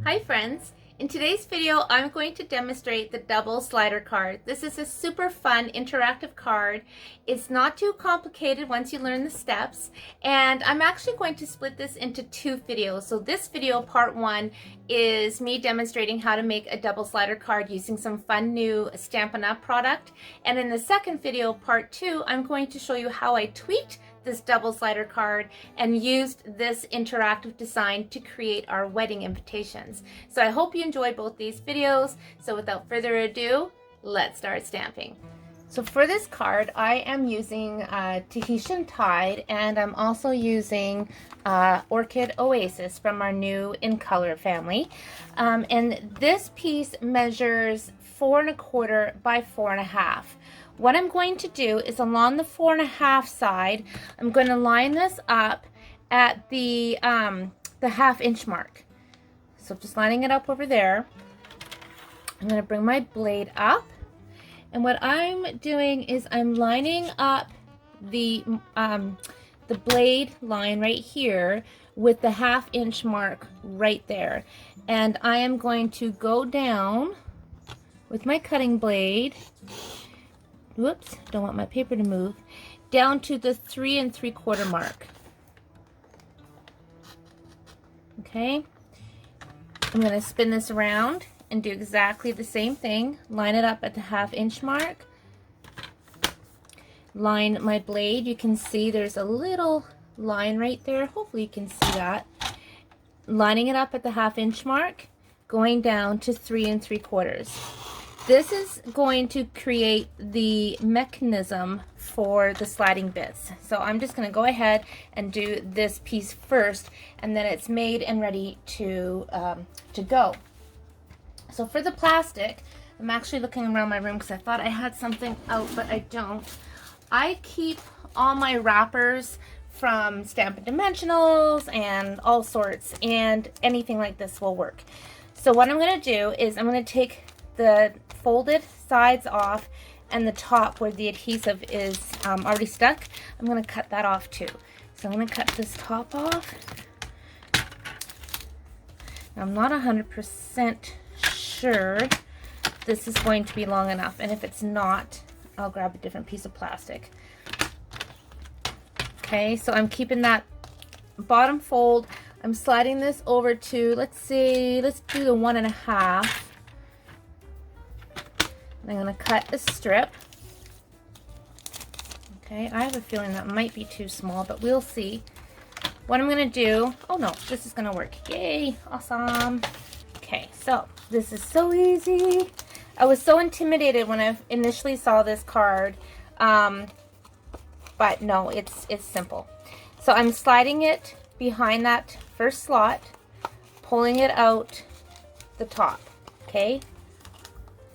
Hi friends! In today's video I'm going to demonstrate the double slider card. This is a super fun interactive card. It's not too complicated once you learn the steps, and I'm actually going to split this into two videos. So this video, part one, is me demonstrating how to make a double slider card using some fun new Stampin' Up! Product, and in the second video, part two, I'm going to show you how I tweaked this double slider card and used this interactive design to create our wedding invitations. So I hope you enjoyed both these videos. So without further ado, let's start stamping. So for this card, I am using Tahitian Tide, and I'm also using Orchid Oasis from our new In Color family. And this piece measures 4 1/4 by 4 1/2. What I'm going to do is along the 4 1/2 side, I'm going to line this up at the 1/2 inch mark. So just lining it up over there. I'm going to bring my blade up, and what I'm doing is I'm lining up the blade line right here with the 1/2 inch mark right there, and I am going to go down with my cutting blade. Whoops, don't want my paper to move, down to the 3 3/4 mark. Okay, I'm going to spin this around and do exactly the same thing. Line it up at the 1/2 inch mark. Line my blade. You can see there's a little line right there. Hopefully you can see that. Lining it up at the 1/2 inch mark, going down to 3 3/4. This is going to create the mechanism for the sliding bits. So I'm just going to go ahead and do this piece first, and then it's made and ready to go. So for the plastic, I'm actually looking around my room because I thought I had something out, but I don't. I keep all my wrappers from Stampin' Dimensionals and all sorts, and anything like this will work. So what I'm going to do is I'm going to take the folded sides off, and the top where the adhesive is already stuck, I'm going to cut that off too. So I'm going to cut this top off. Now, I'm not 100% sure this is going to be long enough, and if it's not, I'll grab a different piece of plastic. Okay, so I'm keeping that bottom fold. I'm sliding this over to, let's do the 1 1/2. I'm going to cut a strip. Okay, I have a feeling that might be too small, but we'll see. What I'm going to do, oh no, this is going to work. Yay, awesome. Okay, so this is so easy. I was so intimidated when I initially saw this card, but no, it's simple. So I'm sliding it behind that first slot, pulling it out the top, okay?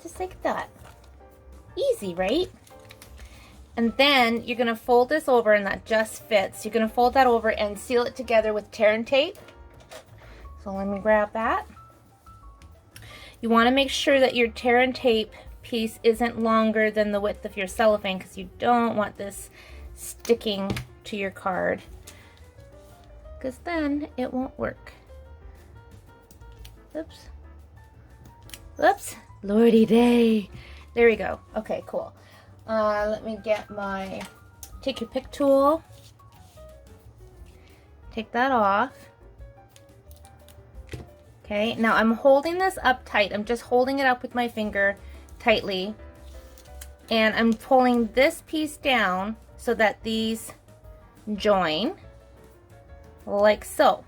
Just like that. Easy, right? And then you're going to fold this over, and that just fits. You're going to fold that over and seal it together with tear and tape. So let me grab that. You want to make sure that your tear and tape piece isn't longer than the width of your cellophane, because you don't want this sticking to your card, because then it won't work. Oops. Oops. Lordy day. There we go. Okay, cool. Let me get my take your pick tool. Take that off. Okay, now I'm holding this up tight. I'm just holding it up with my finger tightly. And I'm pulling this piece down so that these join like so.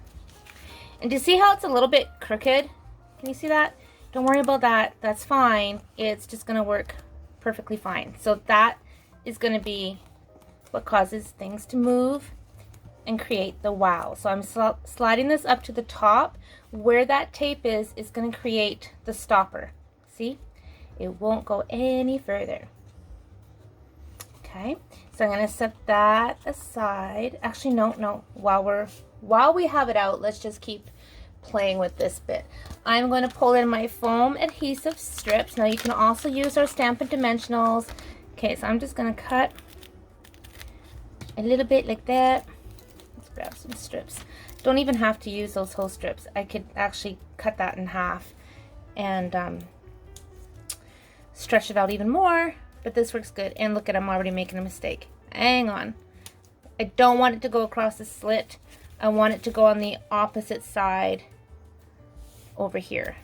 And do you see how it's a little bit crooked? Can you see that? Don't worry about that. That's fine. It's just going to work perfectly fine. So that is going to be what causes things to move and create the wow. So I'm sliding this up to the top. Where that tape is going to create the stopper. See? It won't go any further. Okay. So I'm going to set that aside. Actually, no. While we have it out, let's just keep playing with this bit. I'm going to pull in my foam adhesive strips. Now you can also use our Stampin' Dimensionals. Okay, so I'm just going to cut a little bit like that. Let's grab some strips. Don't even have to use those whole strips. I could actually cut that in half and stretch it out even more, but this works good. And look at, I'm already making a mistake. Hang on. I don't want it to go across the slit. I want it to go on the opposite side over here.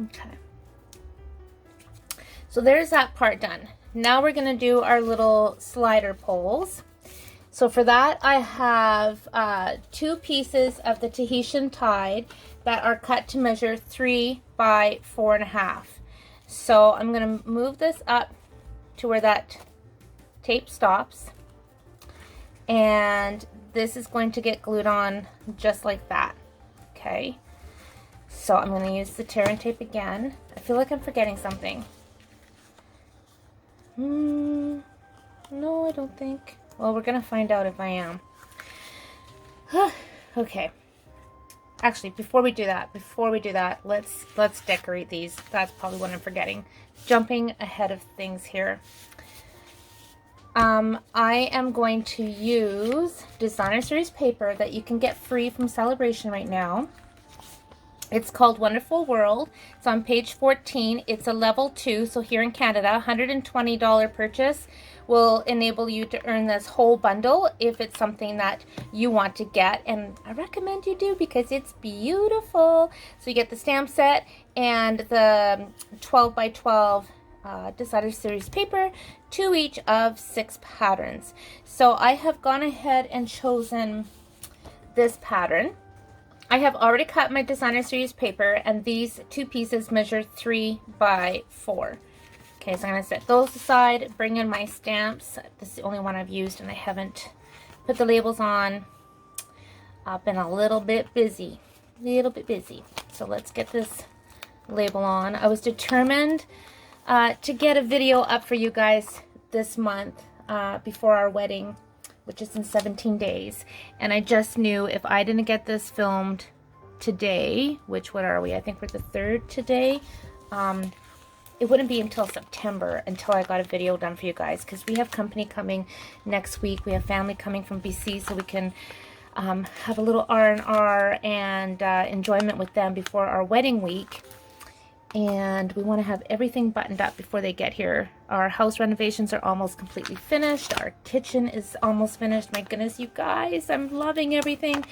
Okay. So there's that part done. Now we're going to do our little slider poles. So for that, I have 2 pieces of the Tahitian Tide that are cut to measure 3 by 4.5. So I'm going to move this up to where that tape stops. And this is going to get glued on just like that. Okay. So I'm going to use the tear and tape again. I feel like I'm forgetting something. No, I don't think. Well, we're going to find out if I am. Okay. Actually, before we do that, let's decorate these. That's probably what I'm forgetting. Jumping ahead of things here. I am going to use Designer Series paper that you can get free from Sale-a-bration right now. It's called Wonderful World. It's on page 14. It's a level 2, so here in Canada, $120 purchase will enable you to earn this whole bundle if it's something that you want to get, and I recommend you do because it's beautiful. So you get the stamp set and the 12 by 12 Designer Series paper, 2 each of 6 patterns. So I have gone ahead and chosen this pattern. I have already cut my Designer Series paper, and these 2 pieces measure 3 by 4. Okay, so I'm going to set those aside, bring in my stamps. This is the only one I've used, and I haven't put the labels on. I've been a little bit busy. So let's get this label on. I was determined to get a video up for you guys this month before our wedding, which is in 17 days. And I just knew if I didn't get this filmed today, which, what are we? I think we're the 3rd today. It wouldn't be until September until I got a video done for you guys, because we have company coming next week. We have family coming from BC, so we can have a little R&R and enjoyment with them before our wedding week. And we want to have everything buttoned up before they get here. Our house renovations are almost completely finished. Our kitchen is almost finished. My goodness, you guys, I'm loving everything.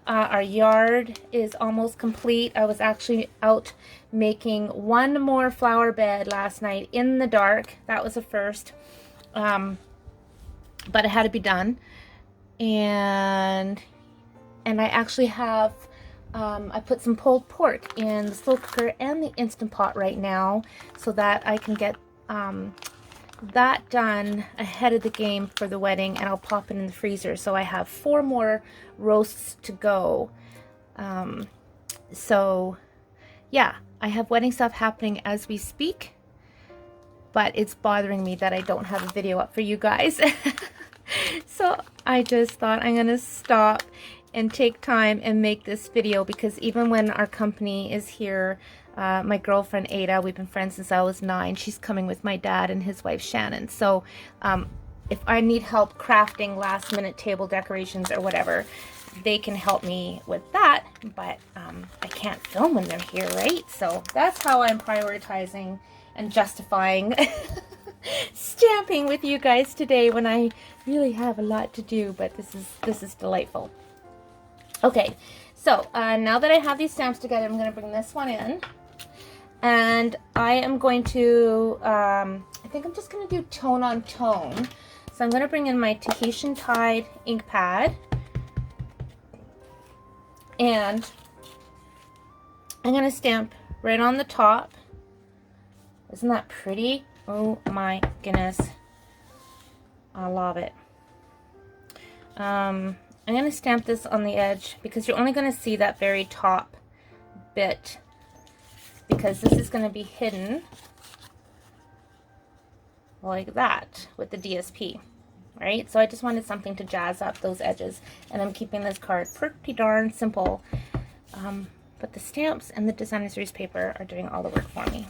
Our yard is almost complete. I was actually out making one more flower bed last night in the dark. That was a first. But it had to be done. And I actually have I put some pulled pork in the slow cooker and the Instant Pot right now, so that I can get that done ahead of the game for the wedding, and I'll pop it in the freezer. So I have 4 more roasts to go. So yeah, I have wedding stuff happening as we speak, but it's bothering me that I don't have a video up for you guys. So I just thought I'm gonna stop and take time and make this video, because even when our company is here, my girlfriend Ada, we've been friends since I was 9, she's coming with my dad and his wife Shannon. So if I need help crafting last minute table decorations or whatever, they can help me with that, but I can't film when they're here, right? So that's how I'm prioritizing and justifying stamping with you guys today, when I really have a lot to do, but this is delightful. Okay, so now that I have these stamps together, I'm going to bring this one in, and I am going to, I think I'm just going to do tone on tone. So I'm going to bring in my Tahitian Tide ink pad, and I'm going to stamp right on the top. Isn't that pretty? Oh my goodness. I love it. I'm going to stamp this on the edge, because you're only going to see that very top bit, because this is going to be hidden like that with the DSP, right? So I just wanted something to jazz up those edges, and I'm keeping this card pretty darn simple, but the stamps and the Designer Series paper are doing all the work for me.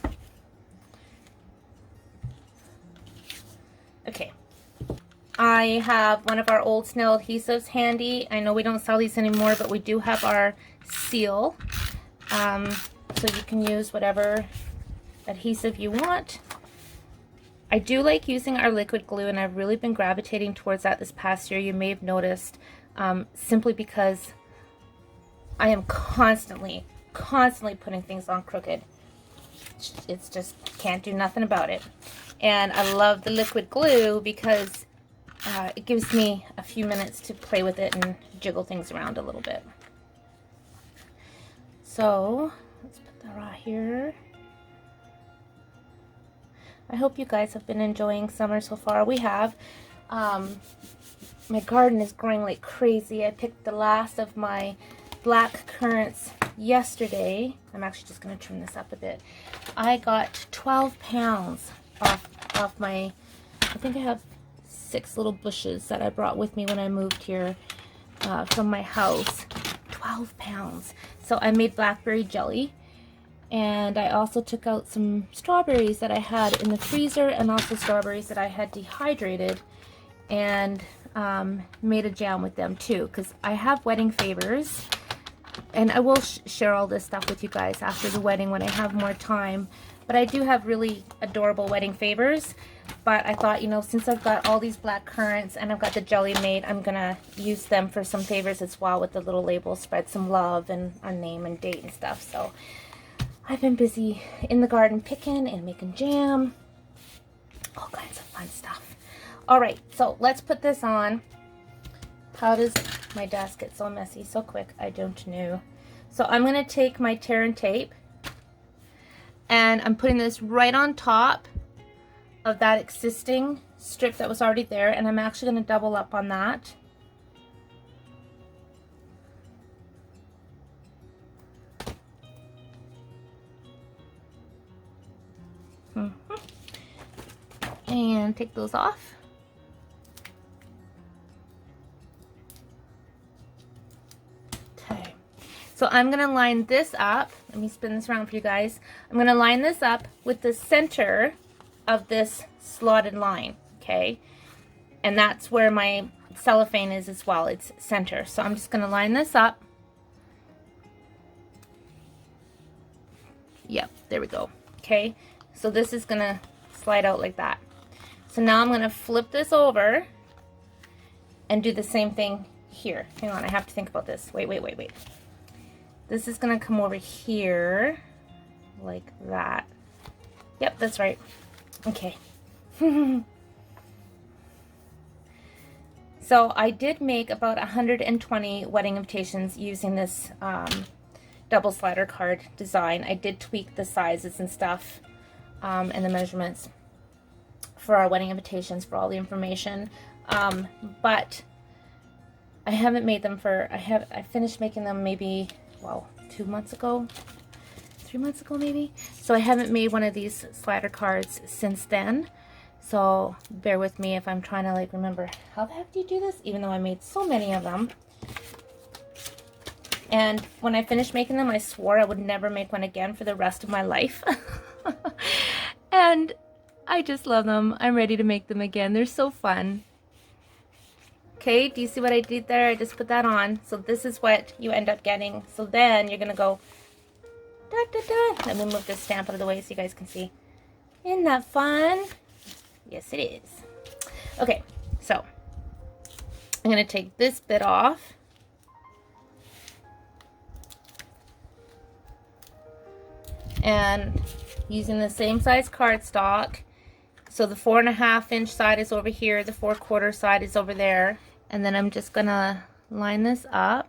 I have one of our old snail adhesives handy. I know we don't sell these anymore, but we do have our seal. So you can use whatever adhesive you want. I do like using our liquid glue, and I've really been gravitating towards that this past year. You may have noticed, simply because I am constantly putting things on crooked. It's just, can't do nothing about it. And I love the liquid glue because it gives me a few minutes to play with it and jiggle things around a little bit. So let's put that right here. I hope you guys have been enjoying summer so far. We have. My garden is growing like crazy. I picked the last of my black currants yesterday. I'm actually just going to trim this up a bit. I got 12 pounds off my, I think I have 6 little bushes that I brought with me when I moved here from my house. 12 pounds. So I made blackberry jelly, and I also took out some strawberries that I had in the freezer, and also strawberries that I had dehydrated, and made a jam with them too, because I have wedding favors, and I will share all this stuff with you guys after the wedding when I have more time. But I do have really adorable wedding favors. But I thought, you know, since I've got all these black currants and I've got the jelly made, I'm going to use them for some favors as well, with the little label, spread some love and our name and date and stuff. So I've been busy in the garden picking and making jam. All kinds of fun stuff. All right, so let's put this on. How does my desk get so messy so quick? I don't know. So I'm going to take my tear and tape, and I'm putting this right on top of that existing strip that was already there, and I'm actually going to double up on that. And take those off. Okay, so I'm going to line this up. Let me spin this around for you guys. I'm going to line this up with the center of this slotted line, okay? And that's where my cellophane is as well. It's center. So I'm just going to line this up. Yep, there we go. Okay, so this is going to slide out like that. So now I'm going to flip this over and do the same thing here. Hang on, I have to think about this. Wait. This is going to come over here like that. Yep, that's right. Okay. So I did make about 120 wedding invitations using this double slider card design. I did tweak the sizes and stuff and the measurements for our wedding invitations, for all the information, but I haven't made them for, I finished making them maybe, well, 2 months ago, 3 months ago maybe. So I haven't made one of these slider cards since then. So bear with me if I'm trying to like remember how the heck do you do this, even though I made so many of them. And when I finished making them, I swore I would never make one again for the rest of my life. And I just love them. I'm ready to make them again. They're so fun. Okay, do you see what I did there? I just put that on. So this is what you end up getting. So then you're going to go, da, da, da. Let me move this stamp out of the way so you guys can see. Isn't that fun? Yes, it is. Okay, so I'm going to take this bit off. And using the same size cardstock, so the 4.5 inch side is over here, the 4/4 side is over there, and then I'm just gonna line this up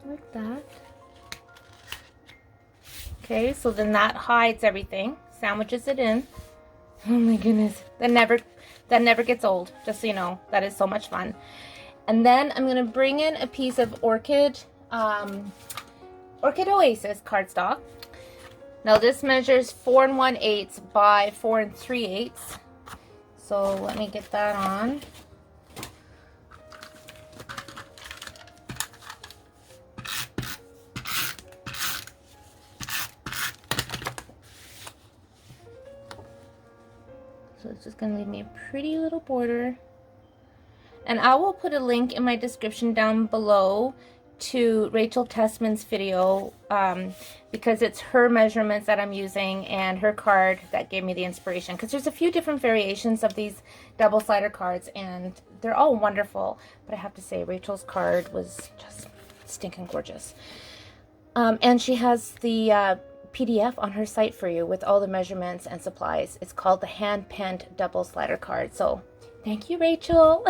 like that. Okay, so then that hides everything, sandwiches it in. Oh my goodness, that never gets old, just so you know. That is so much fun. And then I'm gonna bring in a piece of Orchid Oasis cardstock. Now this measures 4 1/8 by 4 3/8. So let me get that on. So This is going to leave me a pretty little border. And I will put a link in my description down below to Rachel Tessman's video because it's her measurements that I'm using and her card that gave me the inspiration. Because there's a few different variations of these double slider cards and they're all wonderful. But I have to say Rachel's card was just stinking gorgeous. And she has the PDF on her site for you with all the measurements and supplies. It's called the Hand Penned Double Slider Card. So thank you, Rachel.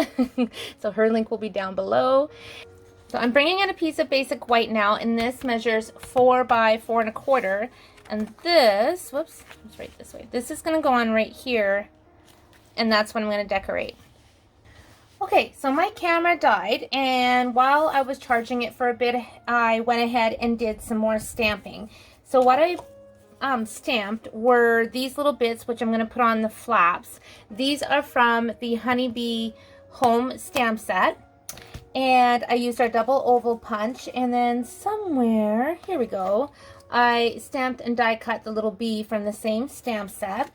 So her link will be down below. So I'm bringing in a piece of basic white now, and this measures 4 by 4 1/4. And this, whoops, let's write this way. This is going to go on right here, and that's what I'm going to decorate. Okay, so my camera died, and while I was charging it for a bit, I went ahead and did some more stamping. So what I stamped were these little bits, which I'm going to put on the flaps. These are from the Honeybee Home stamp set. And I used our double oval punch, and then somewhere, here we go, I stamped and die cut the little bee from the same stamp set.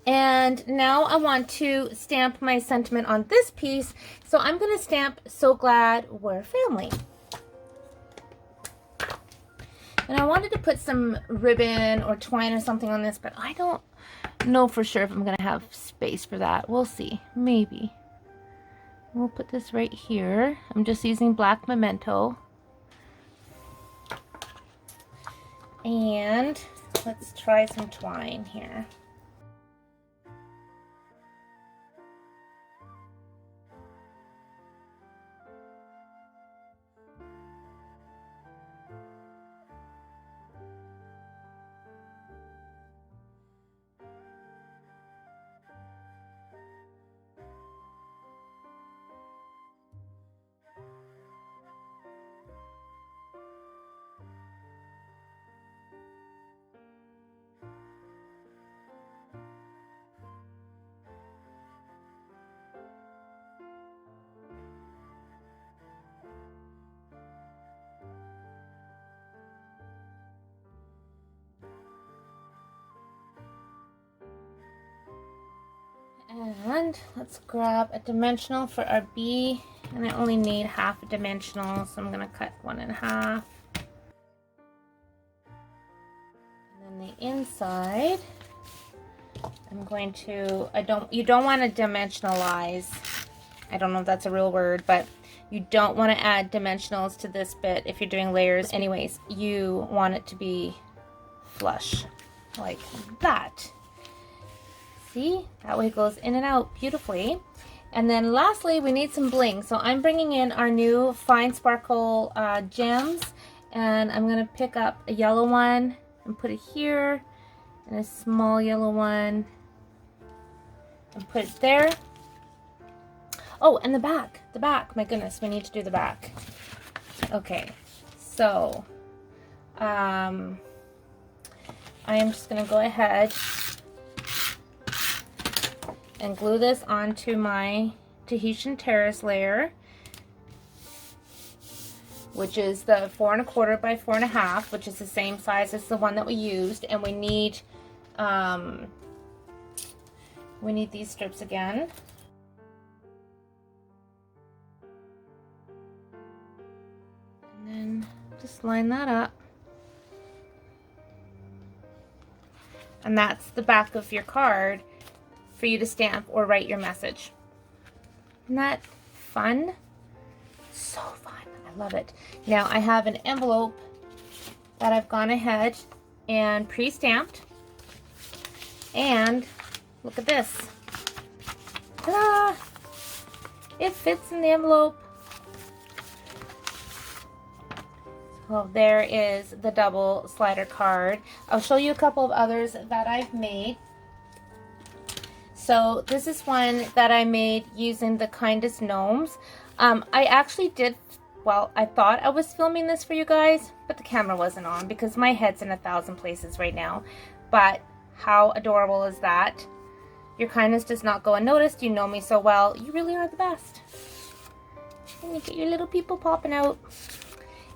And now I want to stamp my sentiment on this piece, so I'm going to stamp "So Glad We're Family." And I wanted to put some ribbon or twine or something on this, but I don't know for sure if I'm going to have space for that. We'll see. Maybe. We'll put this right here. I'm just using black memento. And let's try some twine here. And let's grab a dimensional for our bee, and I only need half a dimensional, so I'm going to cut 1 1/2. And then the inside, I'm going to, you don't want to dimensionalize, I don't know if that's a real word, but you don't want to add dimensionals to this bit if you're doing layers. Anyways, you want it to be flush, like that. See, that way it goes in and out beautifully. And then lastly, we need some bling. So I'm bringing in our new Fine Sparkle gems, and I'm going to pick up a yellow one and put it here, and a small yellow one and put it there. Oh, and the back, my goodness, we need to do the back. Okay, so I am just going to go ahead and glue this onto my Tahitian Terrace layer, which is the 4 1/4 by 4 1/2, which is the same size as the one that we used. And we need these strips again. And then just line that up. And that's the back of your card for you to stamp or write your message. Isn't that fun? So fun. I love it. Now I have an envelope that I've gone ahead and pre-stamped. And look at this. Ta-da! It fits in the envelope. So there is the double slider card. I'll show you a couple of others that I've made. So this is one that I made using the Kindest Gnomes. I actually did, well, I thought I was filming this for you guys, but the camera wasn't on because my head's in 1,000 places right now. But how adorable is that? Your kindness does not go unnoticed. You know me so well. You really are the best. And you get your little people popping out.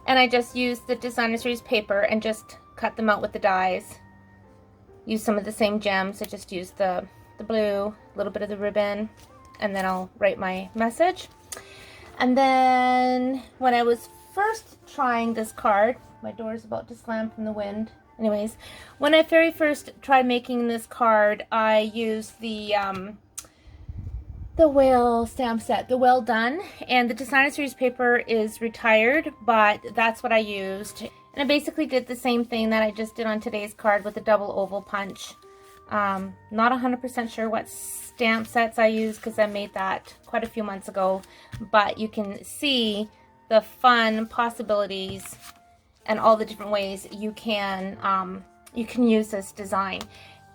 And I just used the Designer Series paper and just cut them out with the dies. Use some of the same gems. I just used the the blue, a little bit of the ribbon, and then I'll write my message. And then when I was first trying this card, my door is about to slam from the wind. Anyways, when I very first tried making this card, I used the whale stamp set, the Well Done, and the Designer Series paper is retired, but that's what I used. And I basically did the same thing that I just did on today's card with the double oval punch. Not 100% sure what stamp sets I use because I made that quite a few months ago, but you can see the fun possibilities and all the different ways you can use this design.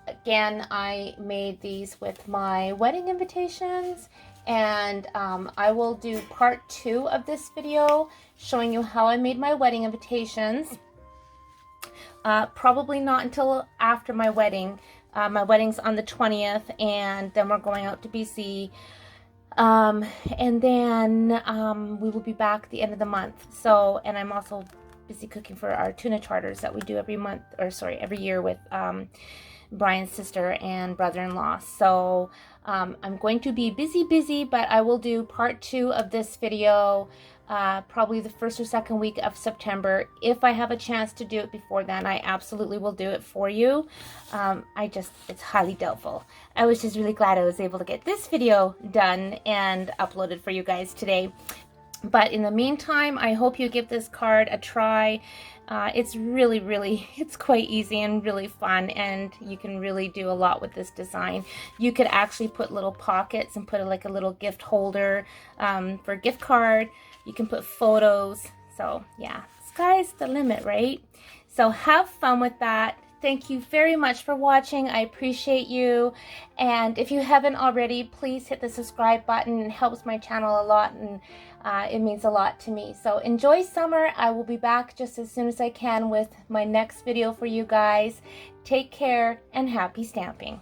Again, I made these with my wedding invitations, and I will do part 2 of this video showing you how I made my wedding invitations. Probably not until after my wedding. My wedding's on the 20th, and then we're going out to BC. And then we will be back at the end of the month. So, and I'm also busy cooking for our tuna charters that we do every month, or sorry, every year with Brian's sister and brother-in-law. So I'm going to be busy, but I will do part 2 of this video probably the first or second week of September. If I have a chance to do it before then, I absolutely will do it for you. It's highly doubtful. I was just really glad I was able to get this video done and uploaded for you guys today. But in the meantime, I hope you give this card a try. It's it's quite easy and really fun, and you can really do a lot with this design. You could actually put little pockets and put like a little gift holder for a gift card. You can put photos. So yeah, sky's the limit, right? So have fun with that. Thank you very much for watching. I appreciate you. And if you haven't already, please hit the subscribe button. It helps my channel a lot, and it means a lot to me. So enjoy summer. I will be back just as soon as I can with my next video for you guys. Take care and happy stamping.